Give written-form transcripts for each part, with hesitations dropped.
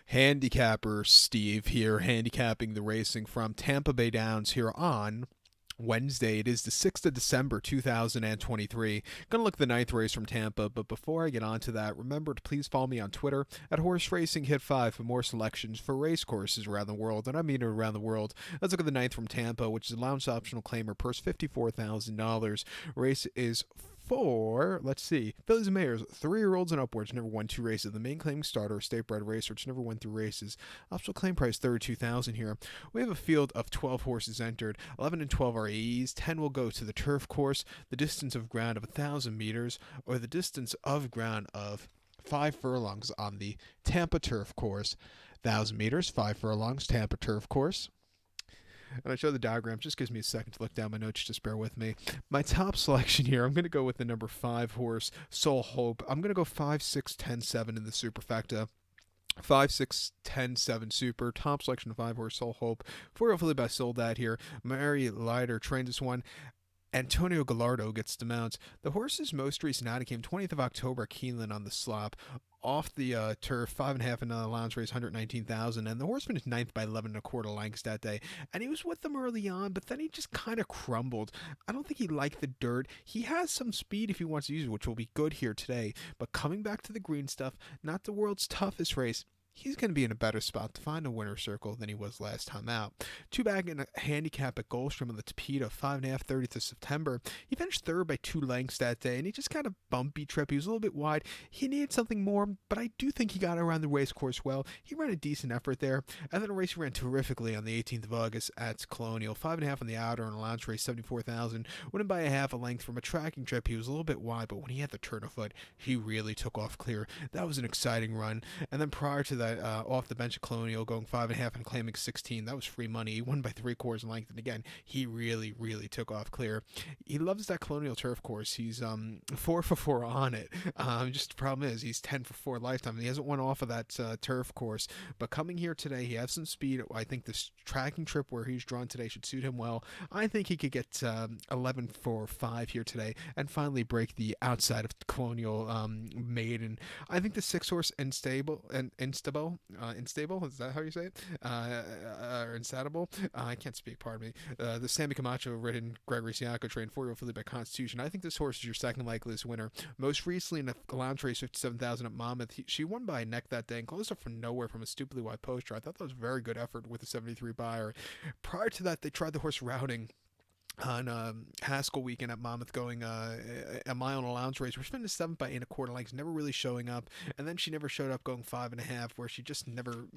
Handicapper Steve here, handicapping the racing from Tampa Bay Downs here on Wednesday. It is the 6th of December 2023. Gonna look at the ninth race from Tampa, but before I get on to that, remember to please follow me on Twitter at Horse Racing Hit 5 for more selections for race courses around the world, and I mean around the world. Let's look at the ninth from Tampa, which is a lounge optional claimer, purse $54,000. Race is for, let's see, Fillies and Mayors, 3-year-olds and upwards, never won 2 races. The main claiming starter, state bred racer, which never went through races. Optional claim price $32,000 here. We have a field of 12 horses entered. 11 and 12 are AEs. 10 will go to the turf course. The distance of ground of 1,000 meters, or the distance of ground of 5 furlongs on the Tampa turf course. 1,000 meters, 5 furlongs, Tampa turf course. And I show the diagram, just gives me a second to look down my notes, just bear with me. My top selection here, I'm going to go with the number 5 horse, Soul Hope. I'm going to go 5, 6, 10, 7 in the superfecta. 5, 6, 10, 7 super. Top selection of 5 horse, Soul Hope. 4-year-old filly by Sold That here. Mary Leiter trained this one. Antonio Gallardo gets the mount. The horse's most recent outing came 20th of October at Keeneland on the slop. Off the turf, 5.5 in the lounge race, 119,000, and the horse finished ninth by 11 1/4 lengths that day. And he was with them early on, but then he just kind of crumbled. I don't think he liked the dirt. He has some speed if he wants to use it, which will be good here today. But coming back to the green stuff, not the world's toughest race. He's going to be in a better spot to find a winner's circle than he was last time out. 2-bag in a handicap at Goldstream on the Tapeta, 5.5, 30th of September. He finished third by 2 lengths that day, and he just kind of bumpy trip. He was a little bit wide. He needed something more, but I do think he got around the race course well. He ran a decent effort there, and then a race he ran terrifically on the 18th of August at Colonial. 5.5 on the outer and a lounge race, 74,000. Winning by a half a length from a tracking trip. He was a little bit wide, but when he had the turn of foot, he really took off clear. That was an exciting run. And then prior to that, off the bench at Colonial, going 5.5 and claiming 16. That was free money. He won by 3/4 in length, and again, he really, really took off clear. He loves that Colonial turf course. He's 4 for 4 on it. Just the problem is he's 10 for 4 lifetime. He hasn't won off of that turf course, but coming here today, he has some speed. I think this tracking trip where he's drawn today should suit him well. I think he could get 11 for 5 here today, and finally break the outside of Colonial maiden. I think the 6 horse Instable, is that how you say it? Or Instable? I can't speak, pardon me. The Sammy Camacho ridden Gregory Siaco trained 4-year-old filly by Constitution. I think this horse is your second likeliest winner. Most recently in a lounge race, 57,000 at Monmouth, she won by a neck that day and closed up from nowhere from a stupidly wide poster. I thought that was a very good effort with a 73 buyer. Prior to that, they tried the horse routing on Haskell weekend at Monmouth, going a mile in a lounge race, which finished 7 by 8 1/4 lengths, never really showing up, and then she never showed up going 5.5, where she just never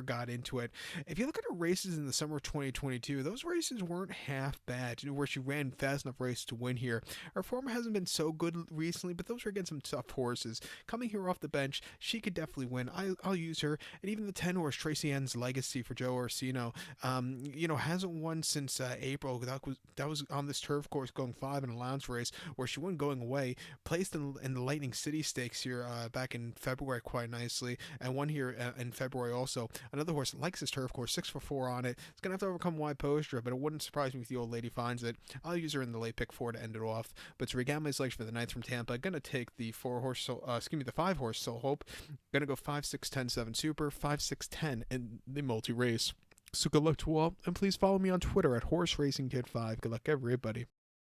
got into it. If you look at her races in the summer of 2022, those races weren't half bad, where she ran fast enough races to win here. Her form hasn't been so good recently, but those were against some tough horses. Coming here off the bench, she could definitely win. I'll use her, and even the 10 horse Tracy Ann's Legacy for Joe Orsino, hasn't won since April. That was on this turf course, going 5 in a lounge race, where she won going away. Placed in the Lightning City Stakes here back in February quite nicely, and won here in February also. Another horse likes this turf course, 6 for 4 on it. It's gonna have to overcome wide poster, but it wouldn't surprise me if the old lady finds it. I'll use her in the late pick 4 to end it off. But to regale my selection for the ninth from Tampa, gonna take the 5 horse Soul Hope. Gonna go 5, 6, 10, 7 super, 5, 6, 10 in the multi race. So good luck to all, and please follow me on Twitter at Horse Racing Kid 5. Good luck, everybody.